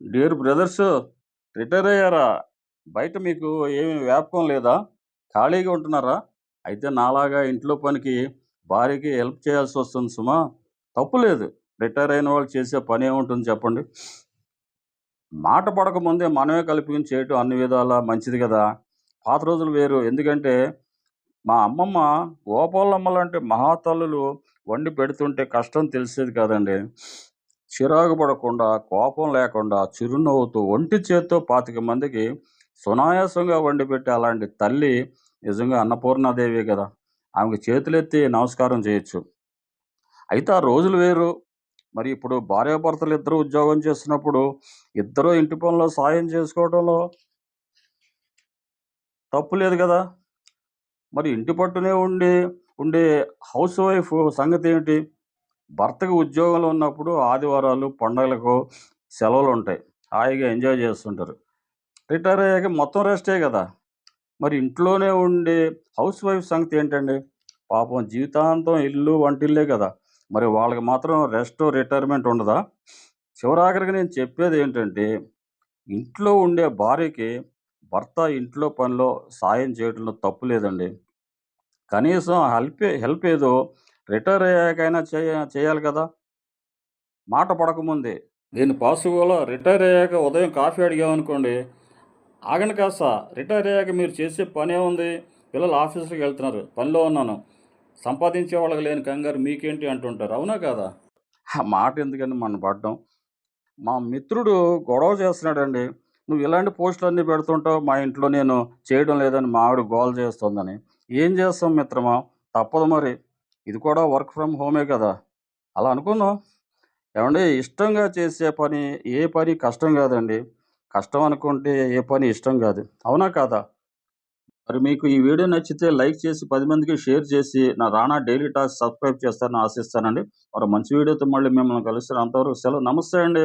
Dear brothers, retire అయ్యారా? బయట మీకు ఏమి వ్యాపకం లేదా? ఖాళీగా ఉంటున్నారా? అయితే నాలాగా ఇంట్లో పనికి భార్యకి హెల్ప్ చేయాల్సి వస్తుంది సుమా. తప్పు లేదు. రిటైర్ అయిన వాళ్ళు చేసే పని ఏముంటుంది చెప్పండి. మాట పడక ముందే మనమే కల్పించి చేయటం అన్ని విధాలా మంచిది కదా. పాత రోజులు వేరు. ఎందుకంటే మా అమ్మమ్మ గోపాలమ్మ లాంటి మహాతల్లులు వండి పెడుతుంటే కష్టం తెలిసేది కాదండి. చిరాకు పడకుండా, కోపం లేకుండా, చిరునవ్వుతూ ఒంటి చేత్తో 25 మందికి సునాయాసంగా వండిపెట్టే అలాంటి తల్లి నిజంగా అన్నపూర్ణాదేవే కదా. ఆమెకు చేతులెత్తి నమస్కారం చేయొచ్చు. అయితే ఆ రోజులు వేరు. మరి ఇప్పుడు భార్యాభర్తలు ఇద్దరూ ఉద్యోగం చేస్తున్నప్పుడు ఇద్దరూ ఇంటి పనిలో సాయం చేసుకోవడంలో తప్పు లేదు కదా. మరి ఇంటి పట్టునే ఉండే హౌస్ వైఫ్ సంగతేమిటి? భర్తకి ఉద్యోగంలో ఉన్నప్పుడు ఆదివారాలు, పండగలకు సెలవులుంటాయి. హాయిగా ఎంజాయ్ చేస్తుంటారు. రిటైర్ అయ్యాక మొత్తం రెస్టే గదా. మరి ఇంట్లోనే ఉండే హౌస్ వైఫ్ సంగతి ఏంటండి? పాపం జీవితాంతం ఇల్లు, వంటిల్లే గదా. మరి వాళ్ళకి మాత్రం రెస్ట్, రిటైర్మెంట్ ఉండదా? చివరాఖరికి నేను చెప్పేదేంటంటే, ఇంట్లో ఉండే భార్యకి భర్త ఇంట్లో పనిలో సాయం చేయడంలో తప్పు లేదండి. కనీసం హెల్ప్ ఏదో రిటైర్ అయ్యాకైనా చేయాలి కదా. మాట పడకముందే. నేను పాసుగోల రిటైర్ అయ్యాక ఉదయం కాఫీ అడిగామనుకోండి, ఆగండి కాస్త, రిటైర్ అయ్యాక మీరు చేసే పనేముంది? పిల్లలు ఆఫీసుకి వెళ్తున్నారు, పనిలో ఉన్నాను, సంపాదించే వాళ్ళకి లేని కంగారు మీకేంటి అంటుంటారు. అవునా కాదా? ఆ మాట ఎందుకండి మనం పడ్డం. మా మిత్రుడు గొడవ చేస్తున్నాడండి. నువ్వు ఇలాంటి పోస్టులన్నీ పెడుతుంటావు, మా ఇంట్లో నేను చేయడం లేదని మా ఆవిడ గోల చేస్తోందని. ఏం చేస్తాం మిత్రమా? తప్పదు మరి. ఇది కూడా వర్క్ ఫ్రమ్ హోమే కదా. అలా అనుకుందాం. ఏవండీ, ఇష్టంగా చేసే పని ఏ పని కష్టం కాదండి. కష్టం అనుకుంటే ఏ పని ఇష్టం కాదు. అవునా కాదా? మరి మీకు ఈ వీడియో నచ్చితే లైక్ చేసి 10 మందికి షేర్ చేసి నా రానా డైలీ టాక్స్ సబ్స్క్రైబ్ చేస్తారని ఆశిస్తానండి. మరో మంచి వీడియోతో మళ్ళీ మిమ్మల్ని కలుస్తాను. అంతవరకు సెలవు. నమస్తే అండి.